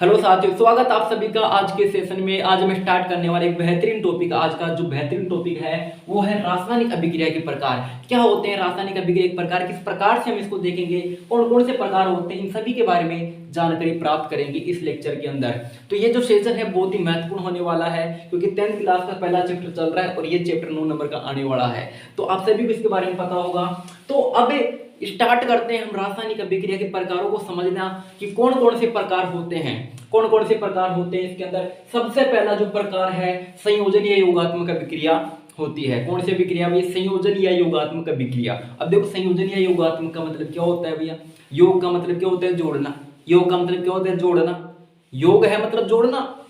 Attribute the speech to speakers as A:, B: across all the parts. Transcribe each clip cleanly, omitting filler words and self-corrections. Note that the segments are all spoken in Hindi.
A: हेलो साथियों, स्वागत आप सभी का आज के सेशन में। आज मैं स्टार्ट करने वाला एक बेहतरीन टॉपिक। आज का जो बेहतरीन टॉपिक है वो है रासायनिक अभिक्रिया के प्रकार। क्या होते हैं रासायनिक अभिक्रिया के प्रकार, किस प्रकार से हम इसको देखेंगे, कौन कौन से प्रकार होते हैं, इन सभी के बारे में जानकारी प्राप्त करेंगे इस लेक्चर के अंदर। तो ये जो सेशन है बहुत ही महत्वपूर्ण होने वाला है, क्योंकि 10th क्लास का पहला चैप्टर चल रहा है और ये चैप्टर 9 नंबर का आने वाला है। तो आप सभी को इसके बारे में पता होगा। तो अब स्टार्ट करते हैं हम रासायनिक अभिक्रिया के प्रकारों को समझना कि कौन कौन से प्रकार होते हैं। कौन कौन से प्रकार होते हैं इसके अंदर सबसे पहला जो प्रकार है संयोजन या योगात्मक अभिक्रिया होती है। कौन सी अभिक्रिया भैया? संयोजन या योगात्मक अभिक्रिया। अब देखो संयोजन या योगात्मक का मतलब क्या होता है भैया? योग का मतलब क्या होता है? जोड़ना। योग का मतलब क्या होता है? जोड़ना। योग है मतलब जोड़ना।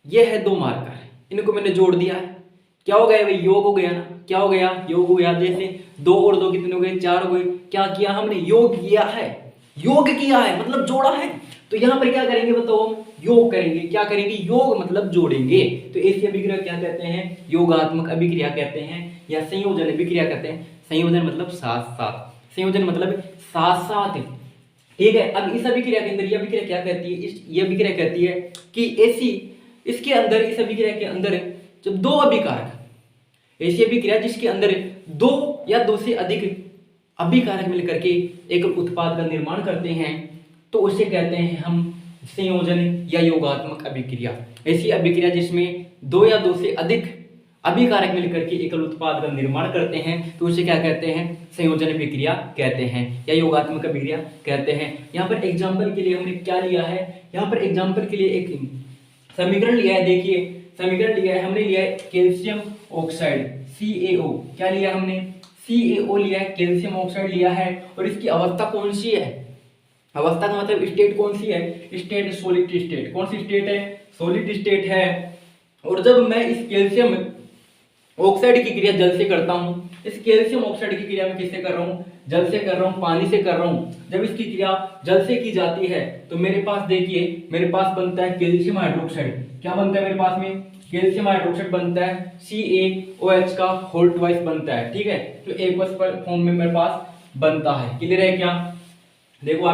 A: ये है दो मार्कर, इनको मैंने जोड़ दिया है, क्या हो गया भाई? योग हो गया ना। क्या हो गया? योग हो गया। जैसे 2 और 2 कितने हो गए? 4 हो गए। क्या किया हमने? योग किया है। योग किया है मतलब जोड़ा है। तो यहां पर क्या करेंगे बताओ? हम योग करेंगे। क्या करेंगे? योग मतलब जोड़ेंगे। तो ऐसी अभिक्रिया क्या कहते हैं? योगात्मक अभिक्रिया कहते हैं या संयोजन अभिक्रिया कहते हैं। संयोजन मतलब साथ साथ, संयोजन मतलब साथ साथ, ठीक है। अब इस अभिक्रिया के अंदर ये अभिक्रिया क्या कहती है? ये अभिक्रिया कहती है कि ऐसी इसके अंदर, इस अभिक्रिया के अंदर जब दो अभिकारक, ऐसी अभिक्रिया जिसके अंदर दो या दो से अधिक अभिकारक मिलकर के एक उत्पाद का निर्माण करते हैं, तो उसे कहते हैं हम संयोजन या योगात्मक अभिक्रिया। ऐसी अभिक्रिया जिसमें दो या दो से अधिक अभिकारक मिलकर के एकल उत्पाद का निर्माण करते हैं, तो उसे क्या कहते हैं? संयोजन अभिक्रिया कहते हैं या योगात्मक अभिक्रिया कहते हैं। यहाँ पर एग्जाम्पल के लिए हमने क्या लिया है? यहाँ पर एग्जाम्पल के लिए एक समीकरण लिया है। देखिए समीकरण लिया है, हमने लिया है कैल्शियम ऑक्साइड CaO। क्या लिया हमने? CaO लिया है, कैल्शियम ऑक्साइड लिया है। और इसकी अवस्था कौन सी है? अवस्था का मतलब स्टेट कौन सी है? State solid state. कौन सी स्टेट है? सॉलिड स्टेट है। और जब मैं इस कैल्शियम ऑक्साइड की क्रिया जल से करता हूं, इस कैल्शियम ऑक्साइड की क्रिया में किससे कर रहा हूं? जल से कर रहा हूं, पानी से कर रहा हूं। जब इसकी क्रिया जल से की जाती है तो मेरे पास देखिए, मेरे पास बनता है कैल्शियम हाइड्रोक्साइड। क्या बनता है मेरे पास में? कैल्शियम हाइड्रोक्साइड बनता है, CaOH का होल ट्वाइस बनता है, ठीक है। तो एक्वस फॉर्म में मेरे पास बनता है। क्लियर है क्या? देखो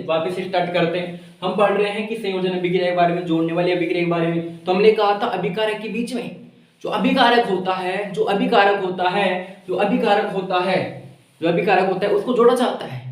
A: वापस से स्टार्ट करते हैं। हम पढ़ रहे हैं कि संयोजन अभिक्रिया के बारे में, जोड़ने वाली अभिक्रिया के बारे में। तो हमने कहा था अभिकारक के बीच में जो अभिकारक होता है, जो अभिकारक होता है, जो अभिकारक होता है, जो अभिकारक होता है उसको जोड़ा जाता है।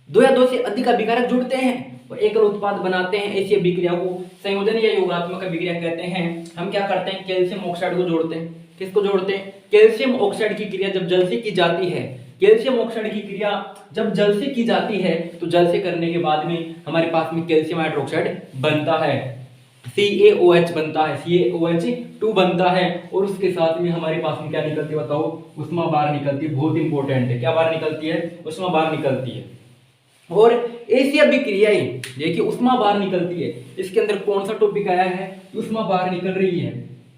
A: दो या दो से अधिक अभिकारक जुड़ते हैं और एकल उत्पाद बनाते हैं। ऐसी अभिक्रिया को संयोजन या योगात्मक अभिक्रिया कहते हैं। हम क्या करते हैं? कैल्शियम ऑक्साइड को जोड़ते हैं। किसको जोड़ते हैं? कैल्शियम ऑक्साइड की क्रिया जब जल से की जाती है, कैल्शियम ऑक्साइड की क्रिया जब जल से की जाती है, तो जल से करने के बाद में हमारे पास में कैल्शियम हाइड्रोक्साइड बनता है, CaOH बनता है, CaOH2 बनता है। और उसके साथ में हमारे पास में क्या निकलती है बताओ? उष्मा बाहर निकलती है। बहुत इंपॉर्टेंट है, क्या बाहर निकलती है? उष्मा बाहर निकलती है। और ऐसी अभिक्रियाएं देखिए उष्मा बाहर निकलती है। इसके अंदर कौन सा टॉपिक आया है? उष्मा बाहर निकल रही है।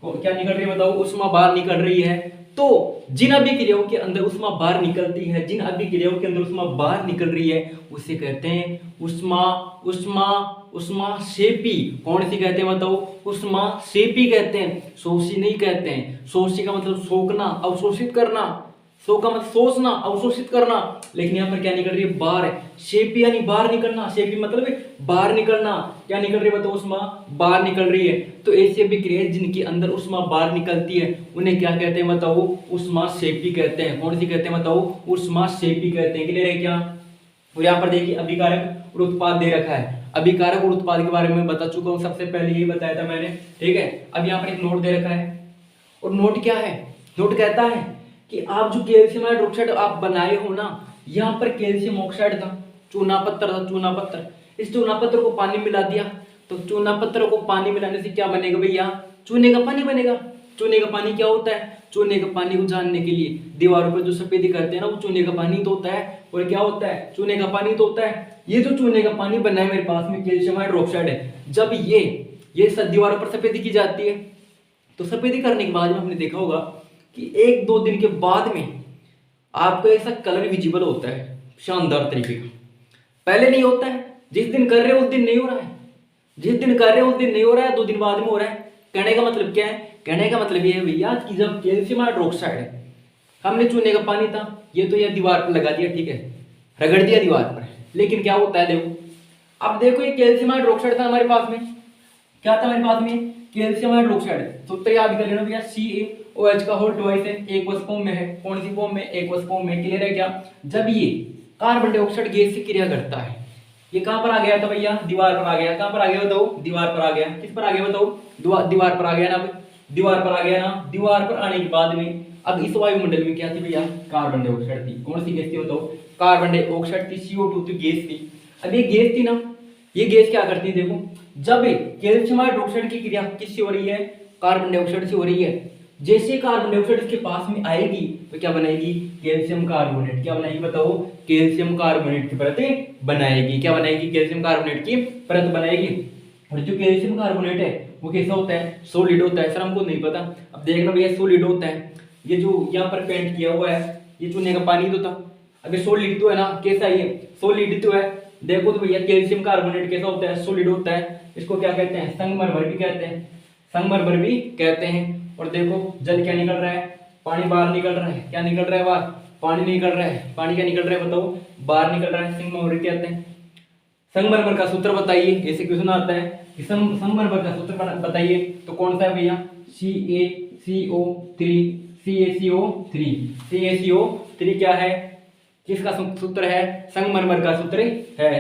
A: क्या निकल रही है बताओ? उष्मा बाहर निकल रही है। तो जिन अभिक्रियाओं के अंदर उष्मा बाहर निकलती है, जिन अभिक्रियाओं के अंदर उष्मा बाहर निकल रही है, उसे कहते हैं उष्मा उष्मा उष्मा शेपी। कौन सी कहते हैं बताओ? उष्मा शेपी कहते हैं, शोषी नहीं कहते हैं। शोषी का मतलब सोखना, अवशोषित करना। सो का मतलब सोचना, अवशोषित करना। लेकिन यहाँ पर क्या निकल रही है? बाहर। शेपी यानी बाहर निकलना। शेपी मतलब बाहर निकलना। क्या निकल रही है बताओ? उष्मा बाहर निकल रही है। तो ऐसी अभिक्रिया जिनके अंदर उष्मा बाहर निकलती है उन्हें क्या कहते हैं बताओ? उष्मा शेपी कहते हैं। कौन सी कहते हैं बताओ? उष्मा शेपी कहते हैं। क्लियर है क्या? और यहाँ पर देखिए अभिकारक और उत्पाद दे रखा है। अभिकारक और उत्पाद के बारे में बता चुका हूँ, सबसे पहले यही बताया था मैंने, ठीक है। अब यहाँ पर एक नोट दे रखा है। और नोट क्या है? नोट कहता है कि आप जो कैल्शियम हाइड्रोक्साइड आप बनाए हो ना, यहाँ पर कैल्शियम ऑक्साइड था, चूना पत्थर था, चूना पत्थर। इस चूना पत्थर को पानी मिला दिया, तो चूना पत्थर को पानी मिलाने से क्या बनेगा भैया? चूने का पानी बनेगा। चूने का पानी क्या होता है? चूने का पानी को जानने के लिए दीवारों पर जो सफेदी करते हैं ना, वो चूने का पानी तो होता है। और क्या होता है? चूने का पानी तो होता है। ये जो चूने का पानी बना है मेरे पास में, कैल्शियम हाइड्रोक्साइड है। जब ये सब दीवारों पर सफेदी की जाती है, तो सफेदी करने के बाद में हमने देखा होगा कि 1-2 दिन के बाद में आपको ऐसा कलर विजिबल होता है शानदार तरीके का। पहले नहीं होता है, जिस दिन कर रहे हो उस दिन नहीं हो रहा है, जिस दिन कर रहे हो उस दिन नहीं हो रहा है, 2 दिन बाद में हो रहा है। कहने का मतलब क्या है? कहने का मतलब ये है भैया कि जब कैल्शियम हाइड्रोक्साइड है, हमने चूने का पानी था, ये तो यह दीवार पर लगा दिया, ठीक है, रगड़ दिया दीवार पर। लेकिन क्या होता है देखो, अब देखो ये कैल्शियम हाइड्रोक्साइड था हमारे पास में, क्या था हमारे पास में, कैल्शियम हाइड्रोक्साइड। सूत्र याद कर लेना भैया, CaOH का होल ट्वाइस है, एक्वस फॉर्म में है, कौन सी फॉर्म में, एक्वस फॉर्म में। क्लियर है क्या? जब ये कार्बन डाइऑक्साइड गैस से क्रिया करता है, ये कहां पर आ गया था भैया, दीवार पर आ गया। कहां पर आ गया बताओ, दीवार पर आ गया। किस पर आ गया बताओ, दीवार पर आ गया ना, दीवार पर आ गया ना। दीवार पर आने के बाद में अब इस वायुमंडल में क्या थी भैया, कार्बन डाइऑक्साइड थी। कौन सी गैस थी बताओ, कार्बन डाइऑक्साइड थी, CO2 तो गैस थी। अब ये गैस थी ना, ये गैस क्या करती है देखो, जब कैल्शियम हाइड्रोक्साइड की क्रिया किससे हो रही है, कार्बन डाइऑक्साइड से हो रही है। जैसे कार्बन डाइऑक्साइड इसके पास में आएगी तो क्या बनाएगी, कैल्शियम कार्बोनेट। क्या बनाएगी बताओ, कैल्शियम कार्बोनेट की परत बनाएगी। क्या बनाएगी, कैल्शियम कार्बोनेट की परत बनाएगी। और जो कैल्शियम कार्बोनेट है वो कैसा होता है, सॉलिड होता है। सर हमको नहीं पता, अब देखना भैया सॉलिड होता है। ये जो यहाँ पर पेंट किया हुआ है ये चूने का पानी तो था, अब ये सॉलिड तो है ना, कैसा है ये, सॉलिड तो है। देखो तो भैया कैल्शियम कार्बोनेट कैसा होता है, सॉलिड होता है। इसको क्या कहते हैं, संगमरमर भी कहते हैं, संगमरमर भी कहते हैं। और देखो जल क्या निकल रहा है, पानी बाहर निकल रहा है। क्या निकल रहा है बाहर, पानी निकल रहा है। पानी क्या निकल रहा है बताओ, बाहर निकल रहा है। संगमरमर कहते हैं। संगमरमर का सूत्र बताइए, ऐसे क्वेश्चन आता है कि संगमरमर का सूत्र बताइए, तो कौन सा है भैया, CaCO3, CaCO3। CaCO3 क्या है, किसका सूत्र है, संगमरमर का सूत्र है।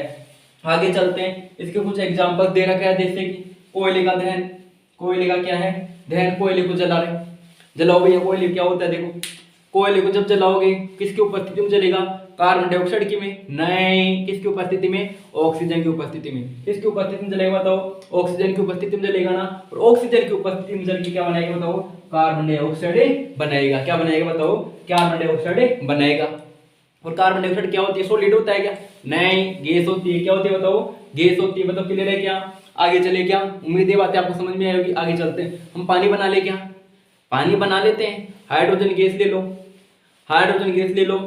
A: आगे चलते हैं, इसके कुछ एग्जांपल दे रखा है, जैसे कि कोयले का दहन। कोयले का क्या है, दहन, कोयले को जला रहे, जलाओ भैया। कोयले क्या होता है देखो, कोयले को जब जलाओगे किसकी उपस्थिति में जलेगा, कार्बन डाइऑक्साइड की में नहीं, किसकी उपस्थिति में, ऑक्सीजन की उपस्थिति में। किसकी उपस्थिति में जलेगा बताओ, ऑक्सीजन की उपस्थिति में जलेगा ना। और ऑक्सीजन की उपस्थिति में जल के क्या बनाएगा बताओ, कार्बन डाइऑक्साइड बनाएगा। क्या बनाएगा बताओ, कार्बन डाइऑक्साइड बनाएगा। और कार्बन डाइऑक्साइड क्या होती है, सॉलिड होता है क्या, नहीं, गैस होती है। क्या होती है बताओ, गैस होती है। मतलब क्लियर है क्या, आगे चले क्या, उम्मीद है बातें आपको समझ में आएगी। आगे चलते हैं, हम पानी बना ले क्या, पानी बना लेते हैं। हाइड्रोजन गैस ले लो, हाइड्रोजन गैस ले लो,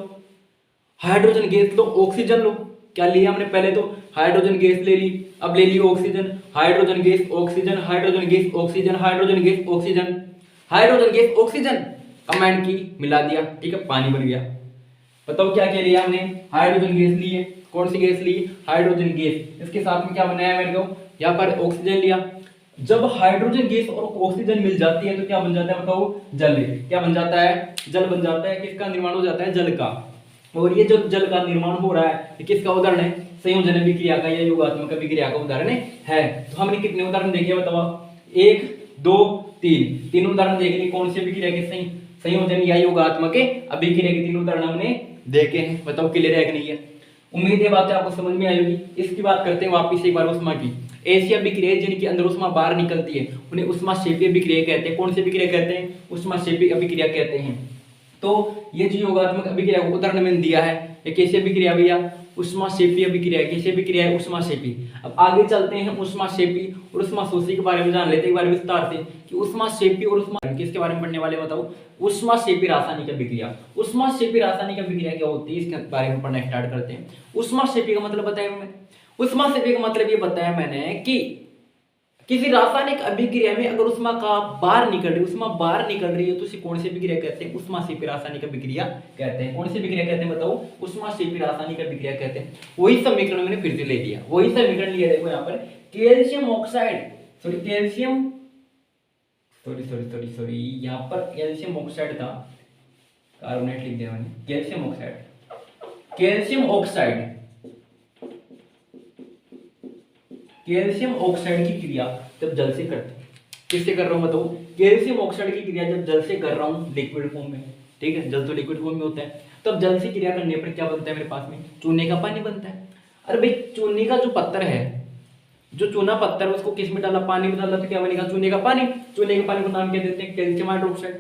A: हाइड्रोजन गैस लो, ऑक्सीजन लो। क्या लिया हमने, पहले तो हाइड्रोजन गैस ले ली, अब ले ली oxygen. Hydrogen gas oxygen, hydrogen gas oxygen, hydrogen gas oxygen, hydrogen gas oxygen, command की मिला दिया, ठीक है, पानी बन गया। बताओ क्या क्या लिया हमने, हाइड्रोजन गैस ली है। कौन सी गैस ली, हाइड्रोजन गैस। इसके साथ में क्या बनाया मेरे को, यहाँ पर ऑक्सीजन लिया। जब हाइड्रोजन गैस और ऑक्सीजन मिल जाती है तो क्या बन जाता है बताओ, जल। क्या बन जाता है, जल बन जाता है। किसका निर्माण हो जाता है, जल का। और ये जो जल का निर्माण हो रहा है ये किसका उदाहरण है, संयोजन अभिक्रिया का या योगात्मक अभिक्रिया का उदाहरण है। तो हमने कितने उदाहरण देखे बताओ, 1 2 3, तीन उदाहरण देख लिए। कौन सी अभिक्रिया के, संयोजन या योगात्मक अभिक्रिया के तीन उदाहरण हमने देखे हैं। बताओ क्लियर है कि नहीं है, उम्मीद है बातें आपको समझ में आएगी। इसकी बात करते हैं वापिस एक बार उष्मा की। ऐसी अभिक्रिया जिनके अंदर उष्मा बाहर निकलती है उन्हें उष्माक्षेपी अभिक्रिया कहते हैं। कौन सी अभिक्रिया कहते हैं, उष्माक्षेपी अभिक्रिया कहते हैं। तो ये जो योगात्मक अभिक्रिया को उदाहरण मैंने दिया है, ये कैसी अभिक्रिया भैया, उष्माक्षेपी अभिक्रिया। कैसी अभिक्रिया है, उष्माक्षेपी। अब आगे चलते हैं, उष्माक्षेपी और उष्माशोषी के बारे में जान लेते हैं एक बार विस्तार से कि उष्माक्षेपी और उष्मा किसके बारे में पढ़ने वाले बताओ, उष्माक्षेपी रासायनिक अभिक्रिया। उष्माक्षेपी रासायनिक अभिक्रिया क्या होती है इसके बारे में पढ़ना स्टार्ट करते हैं। उष्माक्षेपी का मतलब बताया मैंने, उष्माक्षेपी का मतलब ये बताया मैंने कि किसी रासायनिक अभिक्रिया में अगर उष्मा का बाहर निकल रही, उष्मा बाहर निकल रही है तो उसे कौन सी अभिक्रिया कहते हैं, उष्माक्षेपी रासायनिक अभिक्रिया कहते हैं। कौन सी अभिक्रिया कहते हैं बताओ, उष्माक्षेपी रासायनिक अभिक्रिया कहते हैं। वही समीकरण मैंने फिर से ले लिया, वही समीकरण लिया। देखो यहाँ पर calcium oxide, sorry calcium, sorry यहाँ पर कैल्शियम ऑक्साइड था, कार्बोनेट लिख दिया मैंने, calcium oxide. Calcium oxide, calcium oxide की क्रिया जब जल से करते हैं, किससे कर रहा हूं बताओ, कैल्शियम ऑक्साइड की क्रिया जब जल से कर रहा हूं लिक्विड फॉर्म में, ठीक है, जल तो लिक्विड फॉर्म में होता है, तब जल से क्रिया करने पर क्या बनता है मेरे पास में, चूने का पानी बनता है। अरे भाई चूने का जो पत्थर है, जो चूना पत्थर उसको किस में डाला, पानी में डाला, तो क्या बनेगा, चूने का पानी। चूने के पानी को नाम क्या देते हैं, कैल्शियम हाइड्रोक्साइड।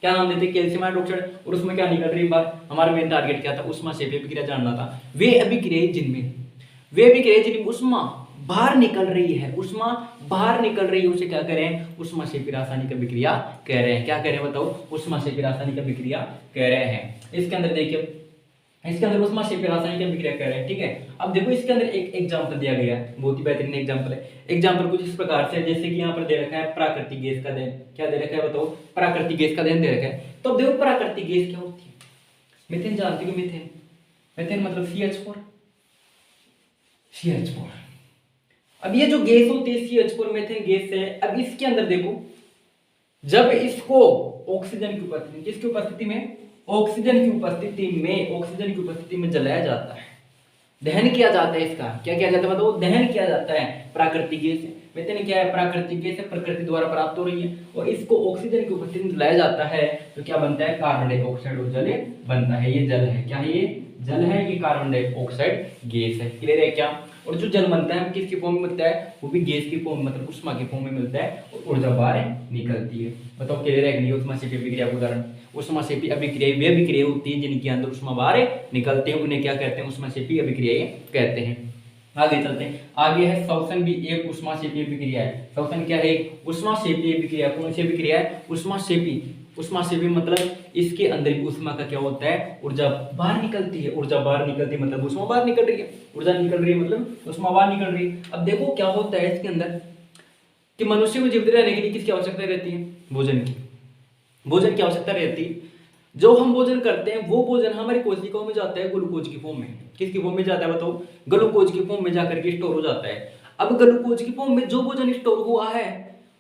A: क्या नाम देते हैं, कैल्शियम हाइड्रोक्साइड। और उसमें क्या निकल रही बात, हमारा मेन टारगेट क्या था, उष्माक्षेपी अभिक्रिया जानना था। वे अभिक्रियाएं जिनमें उष्मा बाहर निकल रही है, उष्मा बाहर निकल रही है, उसे क्या कह रहे हैं, उष्माक्षेपी रासायनिक अभिक्रिया कह रहे हैं। क्या कह रहे हैं बताओ, उष्माक्षेपी रासायनिक अभिक्रिया कह रहे हैं। इसके अंदर देखिए, इसके अंदर उष्माक्षेपी रासायनिक अभिक्रिया कह रहे हैं, ठीक है। अब देखो इसके अंदर एक एग्जांपल दिया गया है, बहुत ही बेहतरीन एग्जांपल है। एग्जांपल कुछ इस प्रकार से, जैसे कि यहाँ पर दे रखा है प्राकृतिक गैस का दहन। क्या दे रखा है बताओ, प्राकृतिक गैस का दहन दे रखा है। तो देखो प्राकृतिक गैस क्या होती है, मीथेन जानते हो, मीथेन, मीथेन मतलब CH4, अब ये जो गैस होती है CH4 मीथेन गैस है, अब इसके अंदर देखो, जब इसको ऑक्सीजन की उपस्थिति, किसकी उपस्थिति में, ऑक्सीजन की उपस्थिति में, ऑक्सीजन की उपस्थिति में जलाया जाता है, दहन किया जाता है, इसका क्या किया जाता है बताओ, दहन किया जाता है। प्राकृतिक गैस है, मीथेन क्या है, प्राकृतिक गैस है, प्रकृति द्वारा प्राप्त हो रही है, और इसको ऑक्सीजन की उपस्थिति में जलाया जाता है तो क्या बनता है, कार्बन डाइऑक्साइड और जल बनता है। ये जल है, क्या है, ये जल है, ये कार्बन डाइऑक्साइड गैस है। क्लियर है क्या। और जो जल बनता है किसकी फॉर्म में मिलता है, वो भी गैस की फॉर्म, मतलब उष्मा की फॉर्म में मिलता है, और ऊर्जा बाहर निकलती है। बताओ क्लियर है कि नहीं। उष्माक्षेपी अभिक्रिया का उदाहरण, उष्माक्षेपी अभिक्रिया वे अभिक्रिया होती है जिनके अंदर उष्मा बाहर निकलते हैं, उन्हें क्या कहते हैं, उष्माक्षेपी अभिक्रियाएं कहते हैं। आगे चलते हैं, आगे है श्वसन भी एक उष्माक्षेपी अभिक्रिया है। श्वसन क्या है, उष्माक्षेपी अभिक्रिया। कौन सी अभिक्रिया है, उष्माक्षेपी। उष्माक्षेपी मतलब इसके अंदर भी उष्मा का क्या होता है, ऊर्जा बाहर निकलती है, ऊर्जा बाहर निकलती है मतलब उष्मा बाहर निकल रही है, ऊर्जा निकल रही है मतलब उष्मा बाहर निकल रही है। अब देखो क्या होता है इसके अंदर कि मनुष्य को जीवित रहने के लिए किसकी आवश्यकता रहती है, भोजन की। भोजन की आवश्यकता रहती है। जो हम भोजन करते हैं वो भोजन हमारी कोशिकाओं में जाता है ग्लूकोज की फॉर्म में। किसकी फॉर्म में जाता है बताओ, ग्लूकोज की फॉर्म में जाकर के स्टोर हो जाता है। अब ग्लूकोज की फॉर्म में जो भोजन स्टोर हुआ है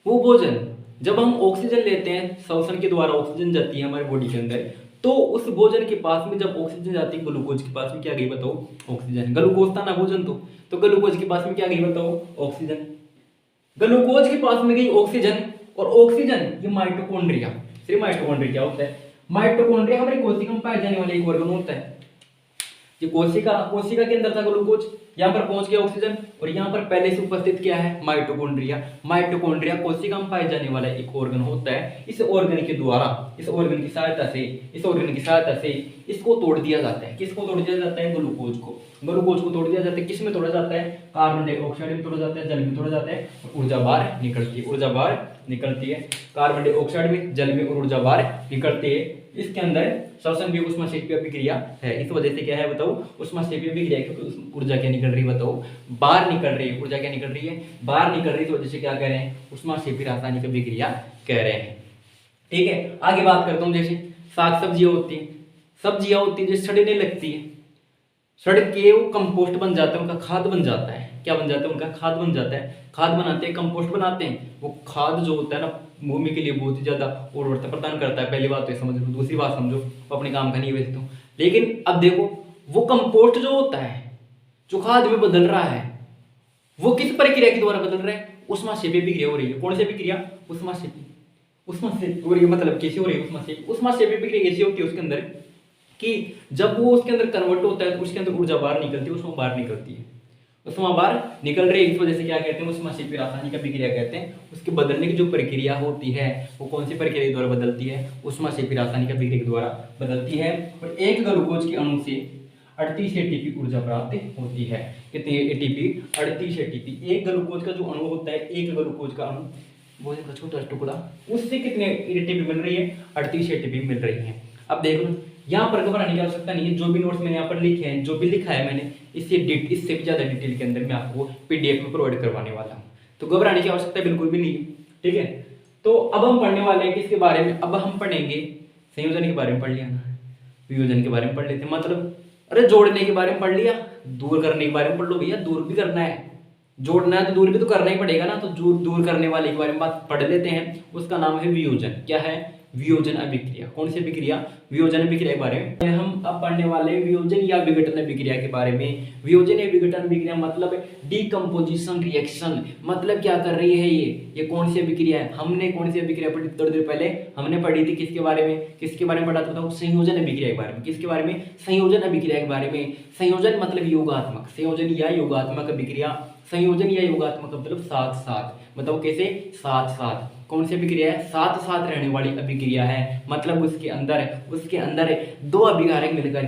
A: वो भोजन जब हम ऑक्सीजन लेते हैं, श्वसन के द्वारा ऑक्सीजन जाती है हमारी बॉडी के अंदर, तो उस भोजन के पास में जब ऑक्सीजन जाती है ग्लूकोज के पास में क्या गई बताओ, ऑक्सीजन। ग्लूकोज था ना भोजन, तो ग्लूकोज के पास में क्या गई बताओ, ऑक्सीजन। ग्लूकोज के पास में गई ऑक्सीजन, और ऑक्सीजन ये माइटोकॉन्ड्रिया, सिर्फ माइटोकॉन्ड्रिया क्या होता है, माइटोकॉन्ड्रिया हमारी कोशिका में पाए जाने वाले एक ऑर्गन होता है। ये कोशिका के अंदर था ग्लूकोज, यहाँ पर पहुंच गया ऑक्सीजन, और यहाँ पर पहले से उपस्थित क्या है, माइटोकॉन्ड्रिया। माइटोकॉन्ड्रिया कोशिका में पाए जाने वाला एक ऑर्गन होता है। इस ऑर्गन के द्वारा, इस ऑर्गन की सहायता से इसको तोड़ दिया जाता है। किसको तोड़ दिया जाता है, ग्लूकोज को। ग्लूकोज को तोड़ दिया जाता है, किस में तोड़ा जाता है, कार्बन डाइऑक्साइड में तोड़ा जाता है, जल में तोड़ा जाता है, और ऊर्जा बाहर निकलती है, ऊर्जा बाहर निकलती है। कार्बन डाइऑक्साइड में, जल में, और ऊर्जा बाहर निकलती है। इसके अंदर श्वसन भी उष्माक्षेपी अभिक्रिया है। इस वजह से क्या है बताओ, उष्माक्षेपी अभिक्रिया, क्योंकि ऊर्जा क्या निकल रही है बताओ, बाहर निकल रही है। ऊर्जा क्या निकल रही है, बाहर निकल रही है, इस वजह से क्या कह रहे हैं, उष्माक्षेपी रासायनिक अभिक्रिया कह रहे हैं। ठीक है, आगे बात करता हूँ। जैसे साग सब्जियां होती है, जो सड़ने लगती है, सड़ के वो कंपोस्ट बन जाता है, उनका खाद बन जाता है। क्या बन जाता है, उनका खाद बन जाता है। खाद बनाते हैं, कंपोस्ट बनाते हैं। वो खाद जो होता है ना, भूमि के लिए बहुत ही ज्यादा उर्वरता प्रदान करता है। पहली बात तो समझ लो, दूसरी बात समझो, वो अपने काम का नहीं वैसे तो। लेकिन अब देखो, वो कंपोस्ट जो होता है, जो खाद में बदल रहा है, वो किस प्रक्रिया के द्वारा बदल रहा है, उष्माक्षेपी अभिक्रिया हो रही है। कौन सी अभिक्रिया, उष्माक्षेपी हो रही है। मतलब कैसे हो रही है, उष्माक्षेपी अभिक्रिया कैसी होती है उसके अंदर कि जब वो उसके अंदर कन्वर्ट होता है तो उसके अंदर ऊर्जा बाहर निकलती है, उष्मा बाहर निकलती है, उष्मा बाहर निकल रही है। इस वजह से क्या कहते हैं, उष्माक्षेपी रासायनिक अभिक्रिया कहते हैं। उसके बदलने की जो प्रक्रिया होती है वो कौन सी प्रक्रिया के द्वारा बदलती है, उष्माक्षेपी रासायनिक अभिक्रिया के द्वारा बदलती है। और एक ग्लूकोज के अणु से 38 एटीपी ऊर्जा प्राप्त होती है। कितनी एटीपी, 38 एटीपी। एक ग्लूकोज का जो अणु होता है, एक ग्लूकोज का अणु, वो छोटा टुकड़ा, उससे कितने एटीपी मिल रही है, 38 एटीपी मिल रही है। अब देखो, यहाँ पर घबराने की आवश्यकता नहीं है। जो भी नोट्स मैंने यहाँ पर लिखे हैं, जो भी लिखा है मैंने, इससे भी ज्यादा डिटेल के अंदर मैं आपको पीडीएफ में प्रोवाइड करवाने वाला हूँ, तो घबराने की आवश्यकता बिल्कुल भी नहीं है। ठीक है, तो अब हम पढ़ने वाले हैं किसके बारे में, अब हम पढ़ेंगे संयोजन के बारे में। पढ़ लिया ना, वियोजन के बारे में पढ़ लेते हैं। मतलब अरे जोड़ने के बारे में पढ़ लिया, दूर करने के बारे में पढ़ लो भैया। दूर भी करना है, जोड़ना है तो दूर भी तो करना ही पड़ेगा ना। तो दूर करने वाले के बारे में बात पढ़ लेते हैं। उसका नाम है वियोजन। क्या है, वियोजन अभिक्रिया। कौन सी अभिक्रिया, वियोजन अभिक्रिया के बारे में हम अब पढ़ने वाले वियोजन या विघटन अभिक्रिया के बारे में। वियोजन या विघटन अभिक्रिया मतलब डीकंपोजिशन रिएक्शन। मतलब क्या कर रही है ये कौन सी अभिक्रिया है। हमने कौन सी अभिक्रिया पढ़ी थोड़ी देर पहले, हमने पढ़ी थी किसके बारे में पढ़ा था बताओ, संयोजन अभिक्रिया के बारे में। किसके बारे में, संयोजन अभिक्रिया के बारे में। संयोजन मतलब योगात्मक, संयोजन या योगात्मक अभिक्रिया। संयोजन या योगात्मक मतलब साथ साथ। बताओ कैसे, साथ साथ। कौन सी अभिक्रिया है, साथ साथ रहने वाली अभिक्रिया है। मतलब उसके अंदर दो अभिकारक मिलकर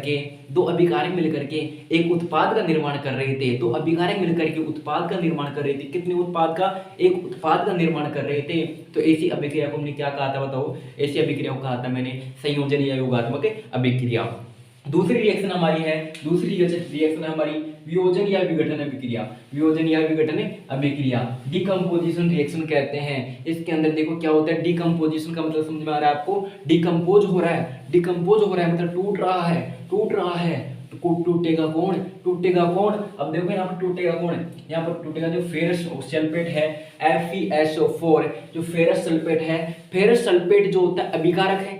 A: के एक उत्पाद का निर्माण कर रहे थे। दो अभिकारक मिलकर के उत्पाद का निर्माण कर रहे थे। कितने उत्पाद का, एक उत्पाद का निर्माण कर रहे थे। तो ऐसी अभिक्रिया को हमने क्या कहा था बताओ, ऐसी अभिक्रिया को कहा था मैंने संयोजन या योगात्मक अभिक्रिया। दूसरी रिएक्शन हमारी वियोजन या विघटन अभिक्रिया। वियोजन या विघटन अभिक्रिया डिकम्पोजिशन रिएक्शन कहते हैं। इसके अंदर देखो क्या होता है, डिकम्पोजिशन का मतलब समझ में आ रहा है आपको, डिकम्पोज हो रहा है मतलब टूट रहा है। टूटेगा कौन, टूटेगा कौन। अब देखो यहाँ पर टूटेगा कौन, यहाँ पर टूटेगा जो फेरस सल्फेट है FeSO4, जो फेरस सल्फेट है, फेरस सल्फेट जो होता है अभिकारक है।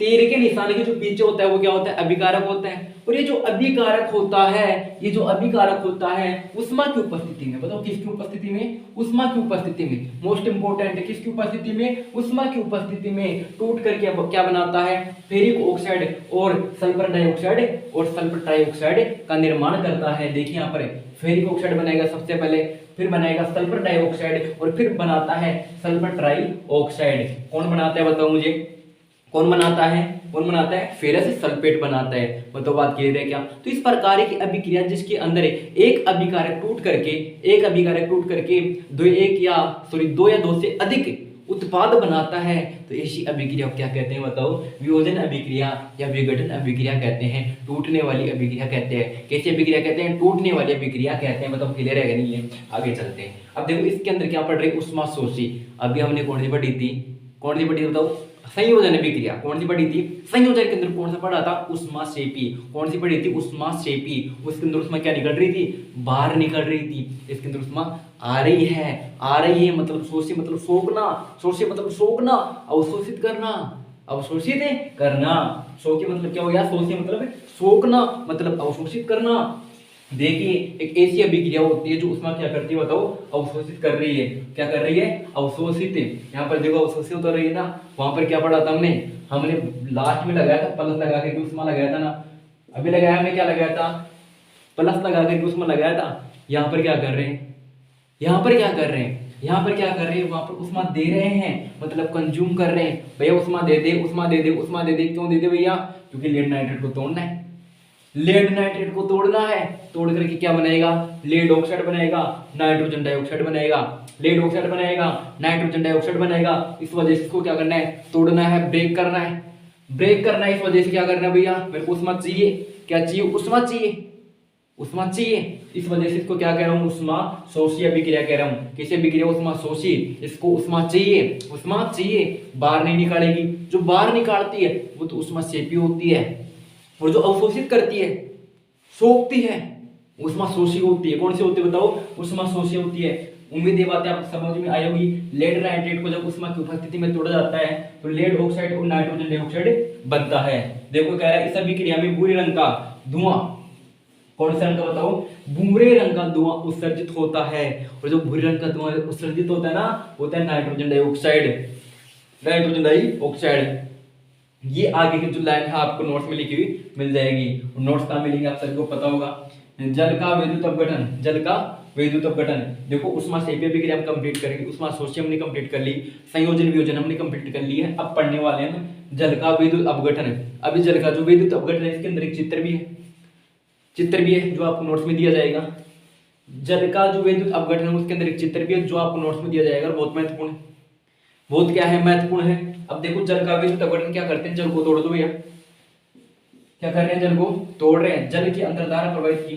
A: तीर के निशान के जो पीछे होता है वो क्या होता है, अभिकारक होता है। और ये जो अभिकारक होता है, ये जो अभिकारक होता है उष्मा की उपस्थिति में, बताओ किसकी उपस्थिति में, उष्मा की उपस्थिति में, मोस्ट इंपोर्टेंट है, किसकी उपस्थिति में, उष्मा की उपस्थिति में टूट करके अब क्या बनाता है, फेरिक ऑक्साइड और सल्फर डाइऑक्साइड और सल्फर ट्राइऑक्साइड का निर्माण करता है। देखिए यहाँ पर फेरिक ऑक्साइड बनाएगा सबसे पहले, फिर बनाएगा सल्फर डाइऑक्साइड और फिर बनाता है सल्फर ट्राइऑक्साइड। कौन बनाता है बताओ मुझे, कौन बनाता है, कौन बनाता है, फेरस सल्फेट बनाता है। मतलब बात क्लियर है क्या। तो इस प्रकार की अभिक्रिया जिसके अंदर एक अभिकारक टूट करके दो या दो से अधिक उत्पाद बनाता है, तो ऐसी अभिक्रिया क्या कहते हैं बताओ, वियोजन अभिक्रिया या विघटन अभिक्रिया कहते हैं, टूटने वाली अभिक्रिया कहते हैं। कैसी अभिक्रिया कहते हैं, टूटने वाली अभिक्रिया कहते हैं। मतलब क्लियर है नहीं है, आगे चलते हैं। अब देखो इसके अंदर क्या पढ़ रहे, उष्माशोषी। अभी हमने कौन सी पढ़ी थी, कौन सी पढ़ी बताओ, संयोजन अभिक्रिया। कौन सी पढ़ी थी, संयोजन के अंदर कौन सा पढ़ा था, उष्माक्षेपी। कौन सी पढ़ी थी, उष्माक्षेपी। उसके अंदर उष्मा क्या निकल रही थी, बाहर निकल रही थी। इसके अंदर उष्मा आ रही है मतलब शोषी मतलब सोखना, शोषी मतलब सोखना, अवशोषित करना, अवशोषित करना। शो के मतलब क्या हो गया, शोषी मतलब सोखना मतलब अवशोषित करना। देखिए एक ऐसी अभिक्रिया होती है जो उष्मा क्या करती है बताओ, अवशोषित कर रही है। क्या कर रही है, अवशोषित। यहाँ पर देखो अवशोषित हो रही है ना, वहां पर क्या पढ़ा था हमने लास्ट में लगाया था प्लस लगा के उष्मा लगाया था ना। अभी लगाया हमने क्या लगाया था, प्लस लगा के उष्मा लगाया था। यहाँ पर क्या कर रहे हैं, यहाँ पर क्या कर रहे हैं, यहाँ पर क्या कर रहे हैं, वहां पर उष्मा दे रहे हैं मतलब कंज्यूम कर रहे हैं। भैया उष्मा दे दे, उष्मा दे दे, उष्मा दे दे। क्यों दे दे भैया, क्योंकि लेड नाइट्रेट को तोड़ना है, लेड नाइट्रेट को तोड़ना है। तोड़ करके क्या बनेगा, लेड ऑक्साइड बनेगा, नाइट्रोजन डाइऑक्साइड बनेगा, लेड ऑक्साइड बनेगा, नाइट्रोजन डाइऑक्साइड बनेगा। इस वजह से इसको क्या करना है, तोड़ना है, ब्रेक करना है, ब्रेक करना है। इस वजह से क्या करना है भैया, मेरे को उष्मा चाहिए, क्या चाहिए, उष्मा चाहिए, उष्मा चाहिए। इस वजह से इसको क्या कह रहा हूँ, उष्मा शोषी अभिक्रिया कह रहा हूँ। किसे अभिक्रिया, उष्मा शोषी। इसको उष्मा चाहिए, उष्मा चाहिए, बाहर नहीं निकालेगी। जो बाहर निकालती है वो तो उष्मा क्षेपी होती है, और जो अवशोषित करती है, सोखती है, उष्मा शोषी होती है। कौन सी होती है बताओ, उष्मा शोषी होती है। उम्मीद ये बातें आपको समझ में आई होगी। लेड नाइट्रेट को जब उष्मा की उपस्थिति में तोड़ा जाता है तो लेड ऑक्साइड और नाइट्रोजन डाइऑक्साइड बनता है। देखो कह रहा है इस अभिक्रिया में भूरे रंग का धुआं, कौन सा रंग का बताओ, भूरे रंग का धुआं उत्सर्जित होता है। और जो भूरे रंग का धुआं उत्सर्जित होता है ना, होता है नाइट्रोजन डाइऑक्साइड, नाइट्रोजन डाइऑक्साइड। ये आगे की जो लाइन है आपको नोट्स में लिखी हुई मिल जाएगी। नोट्स कहाँ मिलेंगे आप सभी को पता होगा। जल का विद्युत अपघटन, जल का विद्युत अपघटन। देखो उष्मा क्षेपी अभिक्रिया हम कंप्लीट करेंगे, उष्मा शोषी हमने कंप्लीट कर ली, संयोजन वियोजन हमने कंप्लीट कर ली है। अब पढ़ने वाले हैं जल का विद्युत अपघटन। अभी जल का जो विद्युत अपघटन है इसके अंदर एक चित्र भी है, चित्र भी है जो आपको नोट्स में दिया जाएगा। जल का जो विद्युत अपघटन है उसके अंदर एक चित्र भी है जो आपको नोट्स में दिया जाएगा, बहुत महत्वपूर्ण है, बहुत क्या है, महत्वपूर्ण है। अब देखो जल का विद्युत अपघटन क्या करते हैं, जल को तोड़ दो भैया, क्या कर रहे हैं, जल को तोड़ रहे हैं। जल के अंदर धारा प्रवाहित की,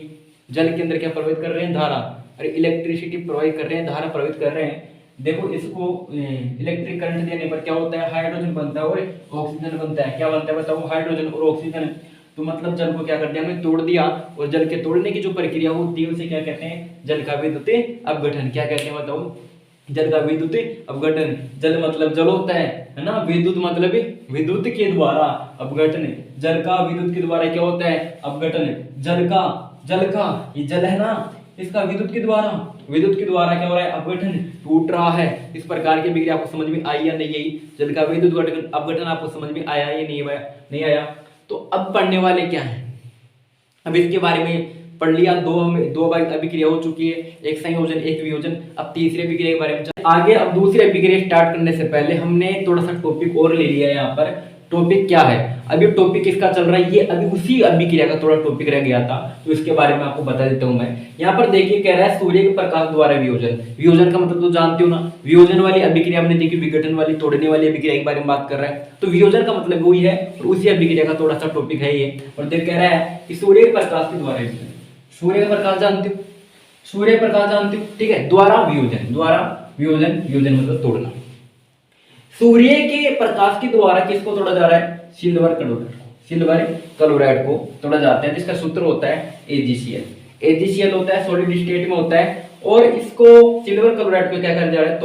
A: जल के अंदर क्या प्रवाहित कर रहे हैं, धारा, अरे इलेक्ट्रिसिटी प्रवाहित कर रहे हैं, धारा प्रवाहित कर रहे हैं। देखो इसको इलेक्ट्रिक करंट देने पर क्या होता है, हाइड्रोजन बनता है और ऑक्सीजन बनता है। क्या बनता है बताओ, हाइड्रोजन और ऑक्सीजन। तो मतलब जल को क्या कर दिया हमने, तोड़ दिया। और जल के तोड़ने की जो प्रक्रिया होती है उसे क्या कहते हैं, जल का विद्युत अपघटन। क्या कहते हैं बताओ, जल का विद्युत अपघटन। जल मतलब जल होता है ना, विद्युत मतलब विद्युत के द्वारा अपघटन। जल का विद्युत के द्वारा क्या होता है, अपघटन। जल का ये जल है ना, इसका विद्युत के द्वारा क्या हो रहा है, अपघटन, टूट रहा है। इस प्रकार की अभिक्रिया आपको समझ में आई या नहीं आई, जल का विद्युत अपघटन आपको समझ में आया या नहीं आया। तो अब पढ़ने वाले क्या है, अब इसके बारे में पढ़ लिया। दो बार अभिक्रिया हो चुकी है, एक संयोजन एक वियोजन। अब तीसरे अभिक्रिया के बारे में आगे। अब दूसरी अभिक्रिया स्टार्ट करने से पहले हमने थोड़ा सा टॉपिक और ले लिया है। यहाँ पर टॉपिक क्या है, अभी टॉपिक इसका चल रहा है, ये अभी उसी अभिक्रिया का थोड़ा टॉपिक रह गया था, तो इसके बारे में आपको बता देता हूं मैं। यहाँ पर देखिए कह रहा है सूर्य के प्रकाश द्वारा वियोजन। वियोजन का मतलब तो जानते हो ना, वियोजन वाली अभिक्रिया हमने देखी, विघटन वाली, तोड़ने वाली अभिक्रिया के बारे में बात कर रहा है। तो वियोजन का मतलब वही है, और उसी अभिक्रिया का थोड़ा सा टॉपिक है ये। और देख कह रहा है कि सूर्य के प्रकाश के द्वारा, सूर्य का प्रकाश जानते हो, सूर्य प्रकाश जानते हो, ठीक है, द्वारा वियोजन, वियोजन मतलब तोड़ना। सूर्य के प्रकाश के द्वारा किसको तोड़ा जा रहा है, सिल्वर सिल्वर क्लोराइड को तोड़ा जाता है, जिसका सूत्र होता है AgCl। AgCl होता है सॉलिड स्टेट में होता है, और इसको सिल्वर क्लोराइड को क्या करा जा रहा है,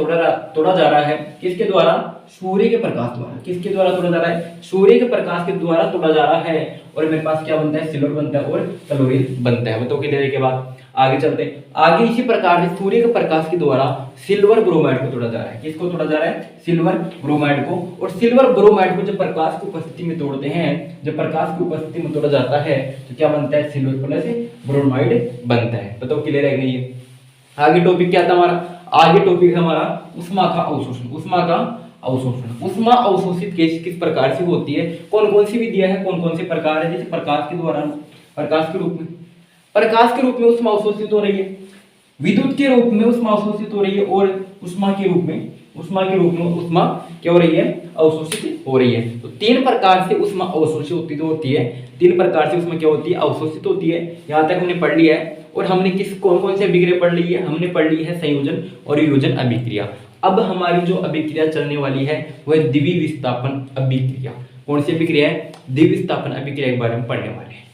A: तोड़ा जा रहा है किसके द्वारा, सूर्य के प्रकाश द्वारा। किसके द्वारा तोड़ा जा रहा है, सूर्य के प्रकाश के द्वारा तोड़ा जा रहा है, और मेरे पास क्या बनता है, सिल्वर बनता है और क्लोरीन बनता है। तो क्लियर के बाद आगे चलते हैं। आगे इसी प्रकार से सूर्य के प्रकाश के द्वारा सिल्वर ब्रोमाइड को तोड़ा जा रहा है। किसको तोड़ा जा रहा है, सिल्वर ब्रोमाइड को। और सिल्वर ब्रोमाइड को जब प्रकाश की उपस्थिति में तोड़ते हैं, जब प्रकाश की उपस्थिति में तोड़ा जाता है तो क्या बनता है, सिल्वर प्लस ब्रोमाइड बनता है। बताओ क्लियर है कि नहीं। आगे टॉपिक क्या था हमारा, आगे टॉपिक हमारा उष्मा का अवशोषण। उष्मा का अवशोषण, उष्मा अवशोषित किस प्रकार से होती है, कौन कौन सी विधियां है, कौन कौन से प्रकार है। जैसे प्रकाश के द्वारा, प्रकाश के रूप में उष्मा अवशोषित हो रही है, विद्युत के रूप में उष्मा अवशोषित हो रही है, और उष्मा के रूप में उष्मा क्या हो रही है, अवशोषित हो रही है। तो तीन प्रकार से उष्मा अवशोषित होती है, तीन प्रकार से उष्मा क्या होती है, अवशोषित होती है। यहाँ तक हमने पढ़ लिया है। और हमने कौन कौन से अभिक्रिया पढ़ ली है, हमने पढ़ ली है संयोजन और वियोजन अभिक्रिया। अब हमारी जो अभिक्रिया चलने वाली है वह द्विविस्थापन अभिक्रिया। कौन सी अभिक्रिया है, द्विविस्थापन अभिक्रिया के बारे में पढ़ने वाले हैं।